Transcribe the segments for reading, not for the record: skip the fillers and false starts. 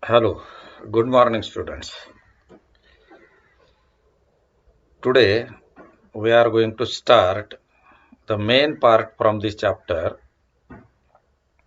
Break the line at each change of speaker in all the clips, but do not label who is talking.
Hello, good morning, students. Today we are going to start the main part from this chapter,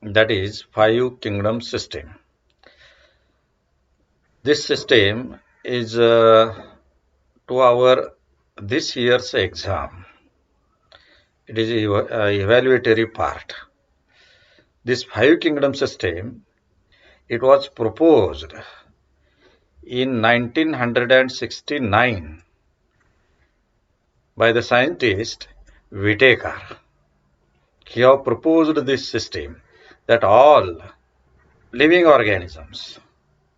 that is Five Kingdom System. This system is to our this year's exam. It is evaluatory part. This Five Kingdom System, it was proposed in 1969 by the scientist Whittaker. He have proposed this system that living organisms,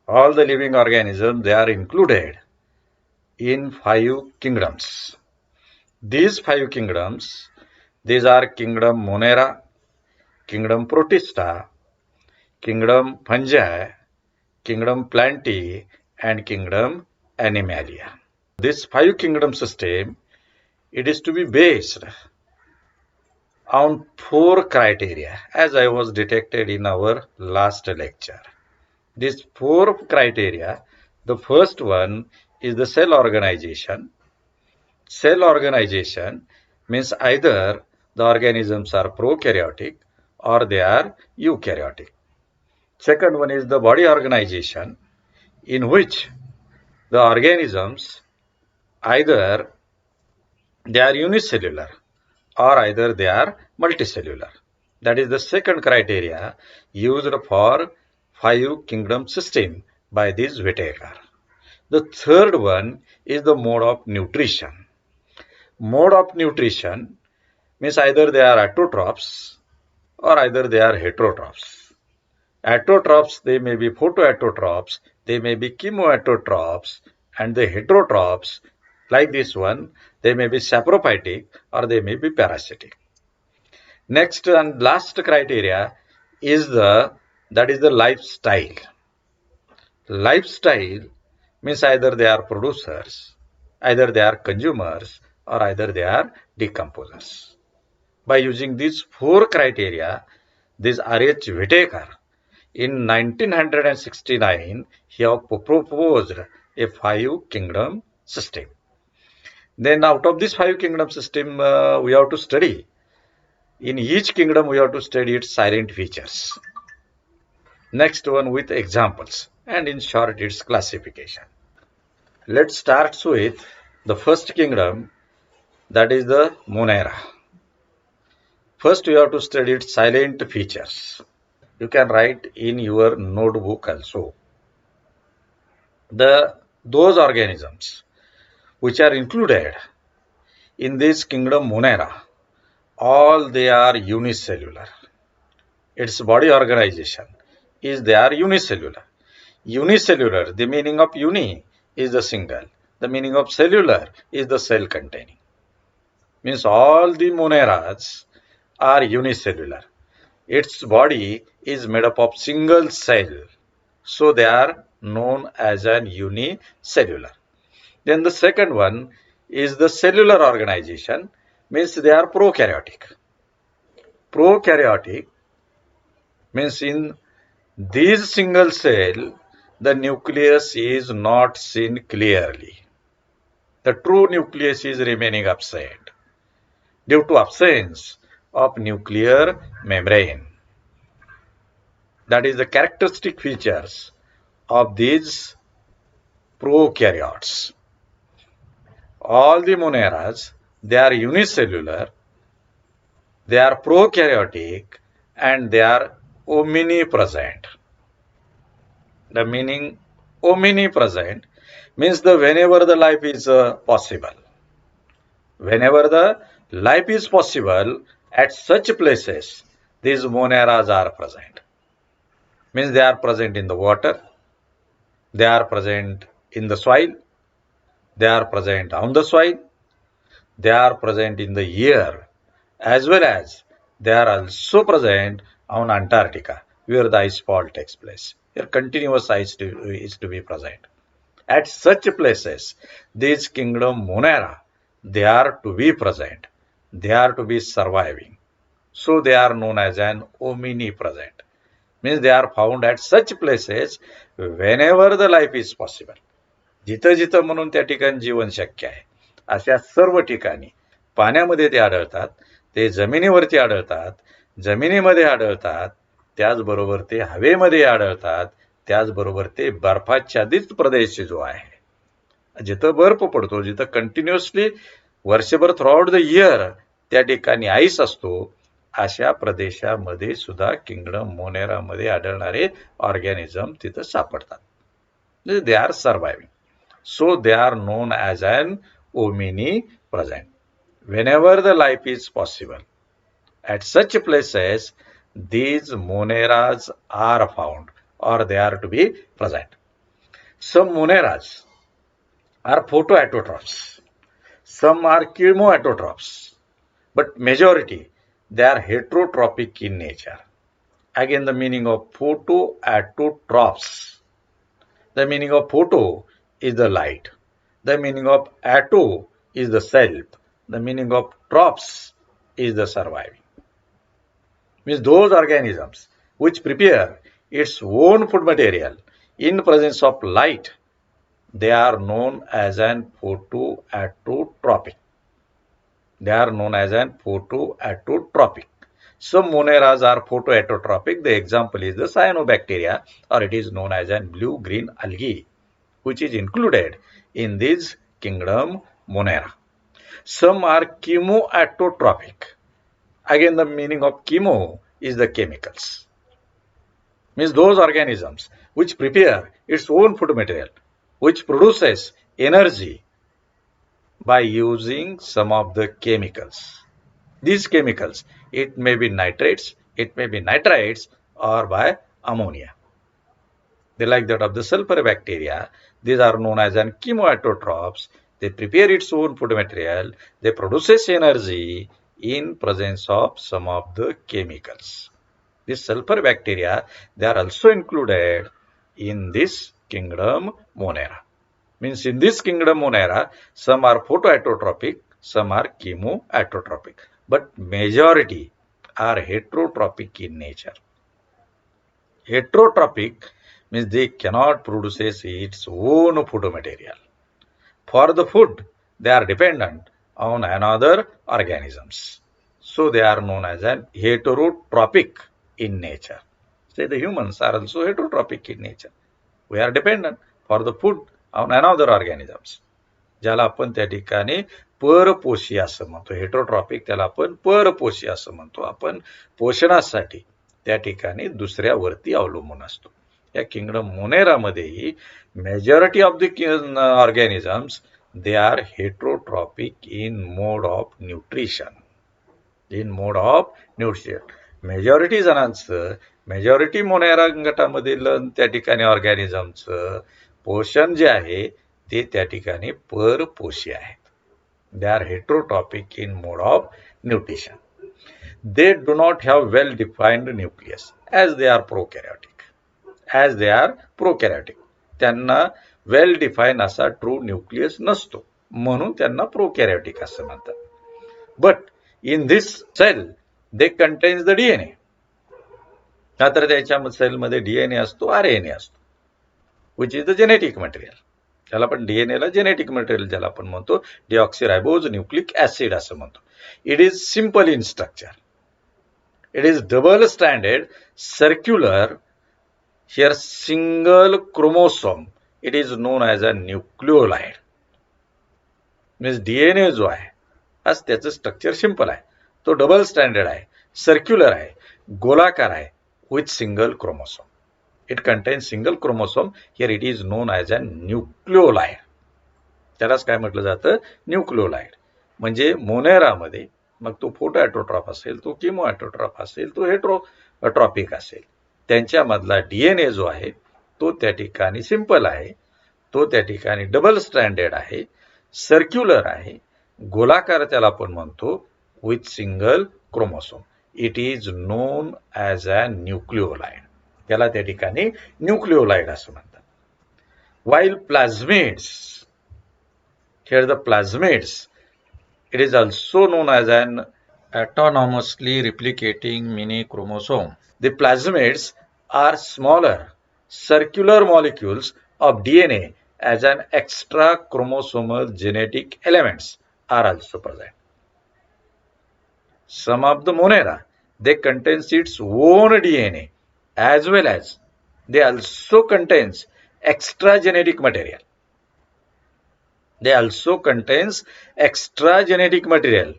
all the living organisms, they are included in five kingdoms. These five kingdoms, these are Kingdom Monera, Kingdom Protista, Kingdom Fungi, Kingdom Plantae, and Kingdom Animalia. This five kingdom system, it is to be based on four criteria, as I was detected in our last lecture. These four criteria, the first one is the cell organization. Cell organization means either the organisms are prokaryotic or they are eukaryotic. Second one is the body organization, in which the organisms either they are unicellular or either they are multicellular. That is the second criteria used for five kingdom system by this Whittaker. The third one is the mode of nutrition. Mode of nutrition means either they are autotrophs or either they are heterotrophs. Autotrophs, they may be photoautotrophs, they may be chemoautotrophs, and the heterotrophs, like this one, they may be saprophytic or they may be parasitic. Next and last criteria is the lifestyle. Lifestyle means either they are producers, either they are consumers, or either they are decomposers. By using these four criteria, this R.H. Whittaker in 1969 he have proposed a five kingdom system. Then out of this five kingdom system, we have to study. In each kingdom, we have to study its silent features. Next one with examples, and in short, its classification. Let's start with the first kingdom, that is the Monera. First, you have to study its silent features. You can write in your notebook also. Those organisms which are included in this kingdom Monera, all they are unicellular. Its body organization is they are unicellular. Unicellular, the meaning of uni is the single. The meaning of cellular is the cell containing. Means all the moneras are unicellular. Its body is made up of single cell. So they are known as an unicellular. Then the second one is the cellular organization, means they are prokaryotic. Prokaryotic means in these single cell, the nucleus is not seen clearly. The true nucleus is remaining absent due to absence of nuclear membrane. That is the characteristic features of these prokaryotes. All the moneras, they are unicellular, they are prokaryotic, and they are omnipresent. The meaning omnipresent means the whenever the life is possible. Whenever the life is possible, at such places, these moneras are present. Means they are present in the water, they are present in the soil, they are present on the soil, they are present in the air, as well as they are also present on Antarctica, where the ice fall takes place. Here continuous ice is to be present. At such places, these kingdom Monera, they are to be present. They are to be surviving. So they are known as an omnipresent. means they are found at such places whenever the life is possible. जिथं जिथं म्हणून त्या ठिकाणी जीवन शक्य आहे अशा सर्व ठिकाणी पाण्यामध्ये ते आढळतात, ते जमिनीवरती आढळतात, जमिनीमध्ये आढळतात, त्याचबरोबर ते हवेमध्ये आढळतात, त्याचबरोबर ते बर्फाच्छादित प्रदेश जो आहे जिथं बर्फ पडतो, जिथं कंटिन्युअसली वर्षभर थ्रूआउट द इयर त्या ठिकाणी आईस असतो, अशा प्रदेशामध्ये सुद्धा किंगडम मोनेरामध्ये आढळणारे ऑर्गॅनिझम तिथं सापडतात. They are surviving. So they are known as an omnipresent. Whenever the life is possible, at such places, these moneras are found or they are to be present. Some moneras are photoautotrophs. Some are chemoautotrophs. But majority, they are heterotrophic in nature. Again, the meaning of photoautotrophs. The meaning of photo is the light. The meaning of auto is the self. The meaning of trophs is the surviving. Means those organisms which prepare its own food material in presence of light, they are known as an photoautotrophic. They are known as an photoautotropic. Some moneras are photoautotropic. The example is the cyanobacteria, or it is known as an blue-green algae, which is included in this kingdom Monera. Some are chemoautotropic. Again, the meaning of chemo is the chemicals. Means those organisms which prepare its own food material, which produces energy by using some of the chemicals. These chemicals, it may be nitrates, it may be nitrites, or by ammonia. They like that of the sulfur bacteria. These are known as an chemoautotrophs. They prepare its own food material. They produces energy in presence of some of the chemicals. These sulfur bacteria, they are also included in this kingdom Monera. Means in this kingdom Monera, some are photoautotropic, some are chemoautotropic. But majority are heterotrophic in nature. Heterotrophic means they cannot produce its own food material. For the food, they are dependent on another organisms. So they are known as an heterotrophic in nature. Say the humans are also heterotrophic in nature. We are dependent for the food on another organisms. ज्याला आपण त्या ठिकाणी परपोषी असं म्हणतो. Heterotrophic त्याला आपण परपोषी असं म्हणतो. आपण पोषणासाठी त्या ठिकाणी दुसऱ्यावरती अवलंबून असतो. या किंगडम मोनेरामध्येही majority of the organisms they are heterotrophic in mode of nutrition. In mode of nutrition majority जणांचं, मेजॉरिटी मोनेरा गटामधील त्या ठिकाणी ऑर्गॅनिझमचं पोषण जे आहे ते त्या ठिकाणी परपोषी आहेत. They are heterotrophic in mode of nutrition. They do not have well defined nucleus as they are prokaryotic. As they are prokaryotic त्यांना वेल डिफाईन असा ट्रू न्यूक्लियस नसतो, म्हणून त्यांना प्रोकॅरियोटिक असं म्हणतात. But in this cell they contains the DNA. तर त्याच्या सेलमध्ये डीएनए असतो, आरएनए असतो, which is the genetic material. त्याला आपण डीएनएला जेनेटिक मटेरियल ज्याला आपण म्हणतो, डिऑक्सिरायबोज न्यूक्लिक ऍसिड असं म्हणतो. It is simple in structure. It is double standard circular here single chromosome. It is known as a nucleolide. Means DNA जो आहे आज त्याचं स्ट्रक्चर सिंपल आहे, तो डबल स्टँडर्ड आहे, सर्क्युलर आहे, गोलाकार आहे, with single chromosome. It contains single chromosome. Here it is known as a nucleolide. त्यालाच काय म्हटलं जातं, न्यूक्लिओलाइड. म्हणजे मोनेरामध्ये मग तो फोटोऑटोट्रॉफ असेल, तो किमोऑटोट्रॉफ असेल, तो हेटरोट्रॉपिक असेल, त्यांच्यामधला डीएनए जो आहे तो त्या ठिकाणी सिंपल आहे, तो त्या ठिकाणी डबल स्टँडर्ड आहे, सर्क्युलर आहे, गोलाकार त्याला आपण म्हणतो, with single chromosome. It is known as a nucleolide. त्याला त्या ठिकाणी न्यूक्लिओलाइड असं म्हणतात. While plasmids, here the plasmids, it is also known as an autonomously replicating mini chromosome. The plasmids are smaller circular molecules of DNA as an extra chromosomal genetic elements are also present. Some of the Monera, they contains its own DNA as well as they also contains extra genetic material. They also contains extra genetic material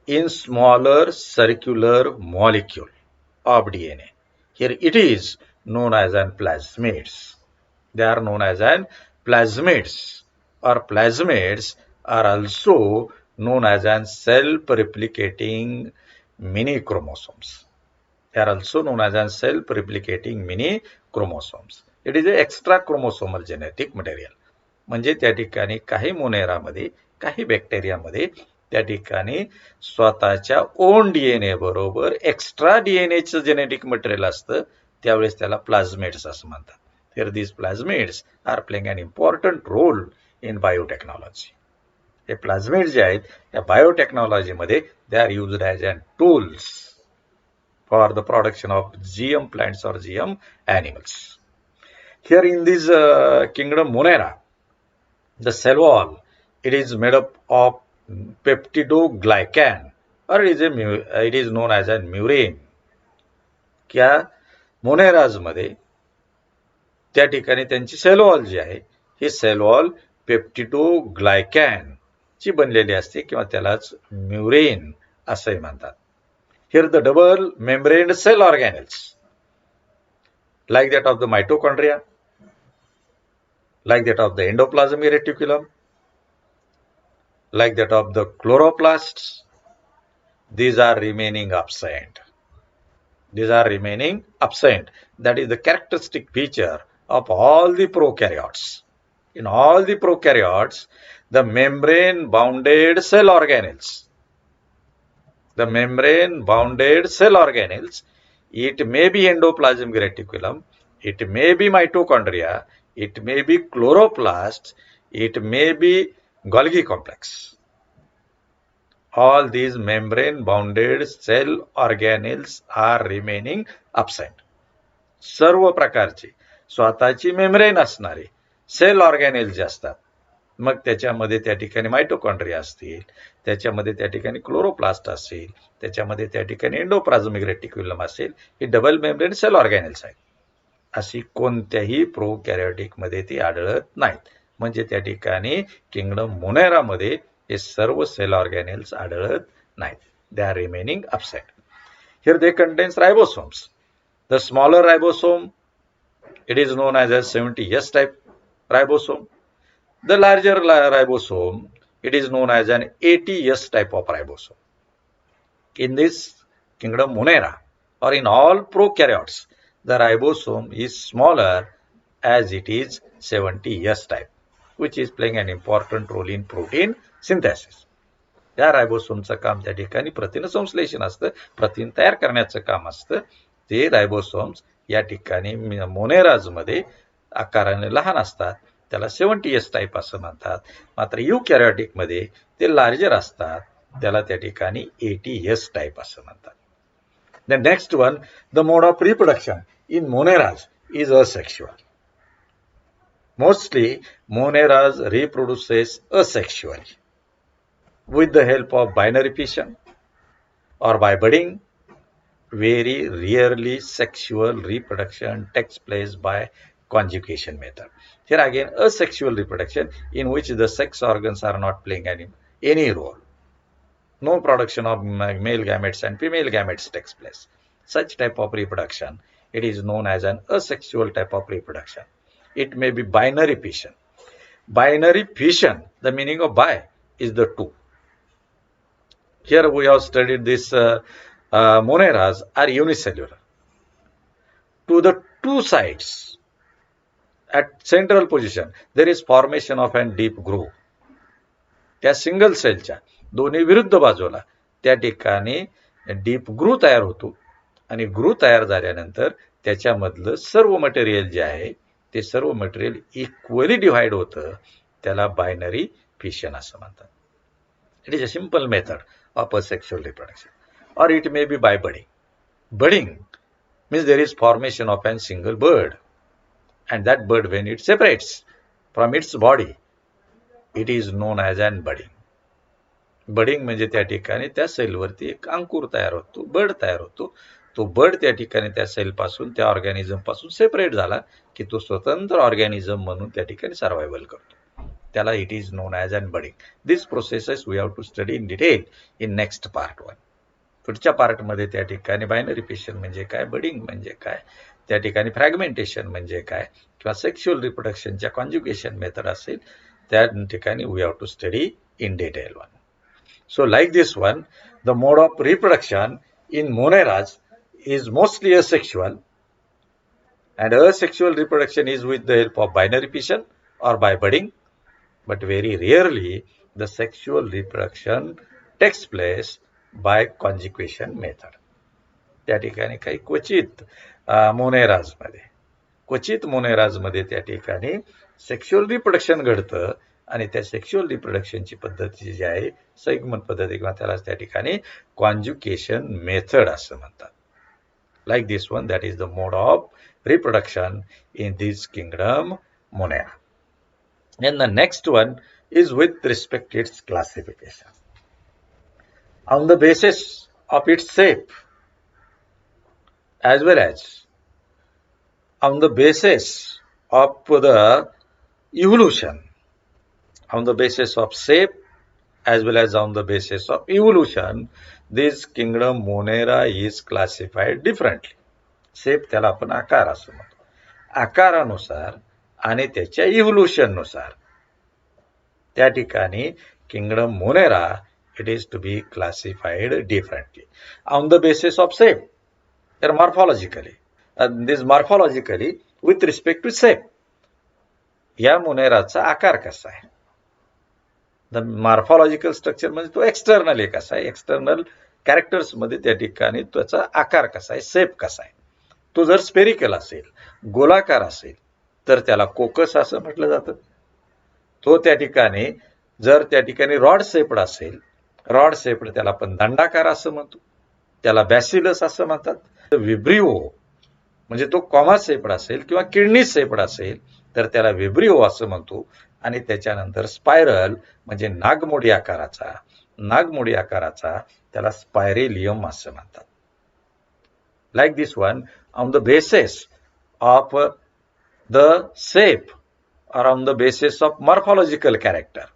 in smaller circular molecule of DNA. Here it is known as an plasmids. They are known as an plasmids, or plasmids are also known as an self-replicating mini chromosomes. They are also known as an self-replicating mini chromosomes. It is a extra chromosomal genetic material. म्हणजे त्या ठिकाणी काही मोनेरामध्ये, काही बॅक्टेरियामध्ये त्या ठिकाणी स्वतःच्या own DNA बरोबर extra डीएनएचं genetic material असतं, त्यावेळेस त्याला प्लाझमिड्स असं म्हणतात. Here these plasmids are playing an important role in biotechnology. हे प्लाझमिड्स जे आहेत त्या बायोटेक्नॉलॉजीमध्ये they are used as an tools for the production of GM plants or GM animals. Here in this kingdom Monera, the cell wall, it is made up of peptidoglycan, or it is known as a murine. क्या मोनेराज मध्ये त्या ठिकाणी त्यांची cell wall जी आहे ही cell wall पेप्टिडोग्लायकॅन ची बनलेली असते किंवा त्यालाच म्युरेन असंही म्हणतात. Here the double membraned cell organelles, like that of the mitochondria, like that of the endoplasmic reticulum, like that of the chloroplasts, these are remaining absent. These are remaining absent. That is the characteristic feature of all the prokaryotes. In all the prokaryotes, the membrane-bounded cell organelles, it may be endoplasmic reticulum, it may be mitochondria, it may be chloroplasts, it may be Golgi complex. All these membrane-bounded cell organelles are remaining absent. सर्व प्रकारची स्वतःची membrane असणारे cell ऑर्गॅनेल जे असतात, मग त्याच्यामध्ये त्या ठिकाणी mitochondria असतील, त्याच्यामध्ये त्या ठिकाणी क्लोरोप्लास्ट असेल, त्याच्यामध्ये त्या ठिकाणी एंडोप्लाझमिक रेटिक्युलम असेल, हे डबल मेम्ब्रेन सेल ऑर्गॅनेल्स आहेत. अशी कोणत्याही प्रोकॅरियोटिक मध्ये ती आढळत नाहीत. म्हणजे त्या ठिकाणी किंगडम मोनेरामध्ये हे सर्व सेल ऑर्गॅनेल्स आढळत नाहीत. They are remaining upset. Here they contains ribosomes. The smaller ribosome, it is known as a 70S type ribosome. The larger ribosome, it is known as an 80S type of ribosome. In this kingdom Monera, or in all prokaryotes, the ribosome is smaller as it is 70S type, which is playing an important role in protein synthesis. या रायबोसोमचं काम त्या ठिकाणी प्रथिन संश्लेषण असतं, प्रथिन तयार करण्याचं काम असतं. ते रायबोसोम्स या ठिकाणी मोनेराजमध्ये आकाराने लहान असतात, त्याला 70S टाईप असं म्हणतात. मात्र युकॅरियोटिकमध्ये ते लार्जर असतात, त्याला त्या ठिकाणी 80S टाईप असं म्हणतात. The next one, the mode of reproduction in moneras is asexual. Mostly moneras reproduces asexually with the help of binary fission or by budding. Very rarely sexual reproduction takes place by conjugation method. Here again, asexual reproduction in which the sex organs are not playing any role. No production of male gametes and female gametes takes place. Such type of reproduction, it is known as an asexual type of reproduction. It may be binary fission. Binary fission, the meaning of bi is the two. Here we have studied this moneras are unicellular. To the two sides, at central position, there is formation of an deep groove. त्या single सेलच्या दोन्ही विरुद्ध बाजूला त्या ठिकाणी deep ग्रू तयार होतो आणि ग्रू तयार झाल्यानंतर त्याच्यामधलं सर्व मटेरियल जे आहे ते सर्व मटेरियल इक्वली डिव्हाइड होतं, त्याला बायनरी फिशन असं म्हणतात. It is a simple method of asexual reproduction, or it may be by budding. Budding, means there is formation of a single bird, and that bird, when it separates from its body, it is known as an budding. Budding म्हणजे त्या ठिकाणी त्या सेलवरती एक अंकुर तयार होतो, bird तयार होतो. तो बर्ड त्या ठिकाणी त्या सेलपासून, त्या ऑर्गॅनिझम पासून सेपरेट झाला की तो स्वतंत्र ऑर्गॅनिझम म्हणून त्या ठिकाणी सर्व्हायव्हल करतो. त्याला it is known as an budding. This processes we have to study in detail in next part 1. पुढच्या पार्टमध्ये त्या ठिकाणी बायनरी फिशन म्हणजे काय, बडिंग म्हणजे काय, त्या ठिकाणी फ्रॅगमेंटेशन म्हणजे काय, किंवा सेक्शुअल रिप्रोडक्शनच्या कॉन्ज्युगेशन मेथड असेल, त्या ठिकाणी we have to study in detail 1. So like this one, the mode of reproduction in Moneras is mostly asexual, and asexual reproduction is with the help of binary fission or by budding, but very rarely the sexual reproduction takes place by conjugation method. त्या ठिकाणी काही क्वचित मोनेराजमध्ये त्या ठिकाणी sexual reproduction घडतं, आणि त्या sexual रिप्रोडक्शनची पद्धती जी आहे सैगमन पद्धती, किंवा त्याला त्या ठिकाणी कॉन्ज्युकेशन मेथड असं म्हणतात. Like this one, that is the mode of reproduction in this kingdom Monera. And the next one is with respect to its classification. On the basis of its shape, as well as on the basis of the evolution, on the basis of shape as well as on the basis of evolution, this kingdom Monera is classified differently. Shape त्याला आपण आकार असं म्हणतो. आकारानुसार आणि त्याच्या इव्होल्युशननुसार त्या ठिकाणी kingdom Monera it is to be classified differently. On the basis of shape, तर morphologically, this morphologically with respect to shape, या मोनेराचा आकार कसा आहे. द मॉर्फॉलॉजिकल स्ट्रक्चर म्हणजे तो एक्सटर्नल एक कसा आहे, एक्सटर्नल कॅरेक्टर्समध्ये त्या ठिकाणी त्याचा आकार कसा आहे, शेप कसा आहे. तो जर स्पेरिकल असेल, गोलाकार असेल, तर त्याला कोकस असं म्हटलं जातं. तो त्या ठिकाणी जर त्या ठिकाणी रॉड शेप्ड असेल, रॉड शेप्ड त्याला आपण दंडाकार असं म्हणतो, त्याला बॅसिलस असं म्हणतात. विब्रिओ म्हणजे तो कॉमा शेप्ड असेल किंवा किडनी शेप्ड असेल तर त्याला विब्रिओ असं म्हणतो. आणि त्याच्यानंतर स्पायरल म्हणजे नागमोडी आकाराचा त्याला स्पायरेलियम असं म्हणतात. Like this one, on the basis of the shape or on the basis of morphological character,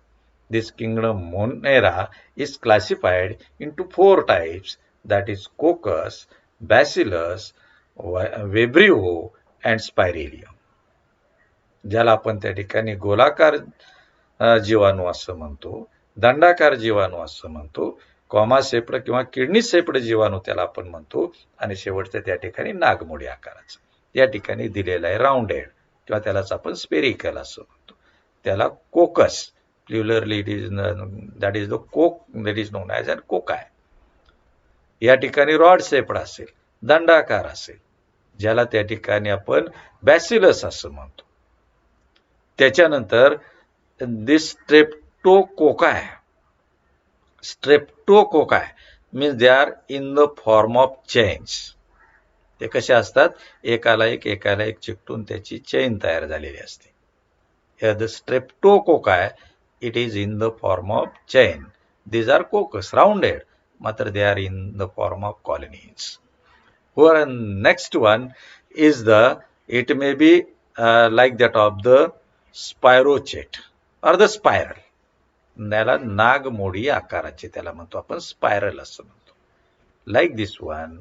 this kingdom Monera is classified into 4 types, that is coccus, bacillus, vibrio and spiralium. ज्याला आपण त्या ठिकाणी गोलाकार जीवाणू असं म्हणतो, दंडाकार जीवाणू असं म्हणतो, कॉमा शेप्ड किंवा किडनी शेप्ड जीवाणू त्याला आपण म्हणतो, आणि शेवटचं त्या ठिकाणी नागमोडी आकाराचं या ठिकाणी दिलेलं आहे राऊंडेड, किंवा त्यालाच आपण स्पेरिकल असं म्हणतो. त्याला coccus, plurally it is that is the कोक, that is known as an cocci. या ठिकाणी रॉड शेप्ड असेल, दंडाकार असेल, ज्याला त्या ठिकाणी आपण बॅसिलस असं म्हणतो. त्याच्यानंतर this streptococci means they are in the form of chains. ते कसे असतात, एकाला एक चिकटून त्याची चेन तयार झालेली असते. The streptococci it is in the form of chain. These are coccus, rounded, मात्र they are in the form of colonies. वर next one is it may be like that of the spirochete or the spiral. त्याला नागमोडी आकाराचे त्याला म्हणतो आपण, spiral असं म्हणतो. Like this one,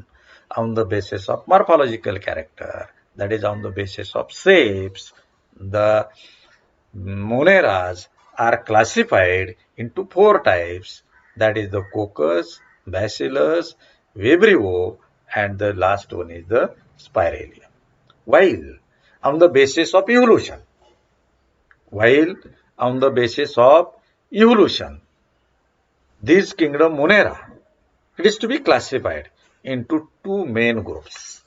on the basis of morphological character, that is on the basis of shapes, the moneras are classified into 4 types, that is the coccus, bacillus, vibrio and the last one is the spiralium. While on the basis of evolution, this kingdom Monera, it is to be classified into 2 main groups.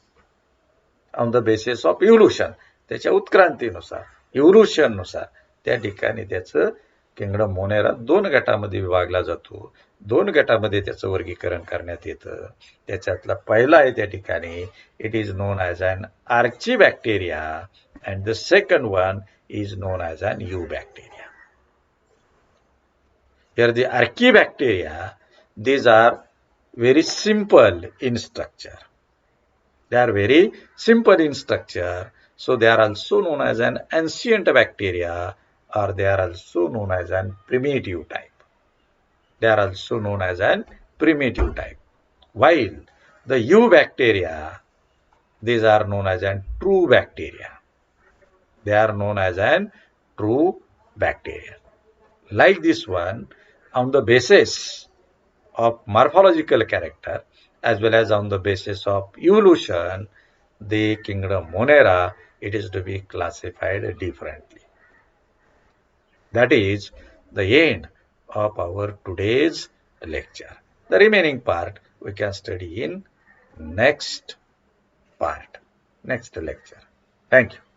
On the basis of evolution, त्याच्या उत्क्रांतीनुसार, evolutionनुसार त्या ठिकाणी त्याचं kingdom Monera 2 गटामध्ये विभागला जातो. 2 गटामध्ये त्याचं वर्गीकरण करण्यात येतं. त्याच्यातला पहिला आहे त्या ठिकाणी, it is known as an archaebacteria and the second one is known as an eubacteria. Here the archaebacteria, these are very simple in structure. They are very simple in structure. So they are also known as an ancient bacteria, or they are also known as an primitive type. They are also known as an primitive type. While the eubacteria, these are known as an true bacteria. They are known as an true bacteria. Like this one, on the basis of morphological character as well as on the basis of evolution, the kingdom Monera, it is to be classified differently. That is the end of our today's lecture. The remaining part we can study in next part, next lecture. Thank you.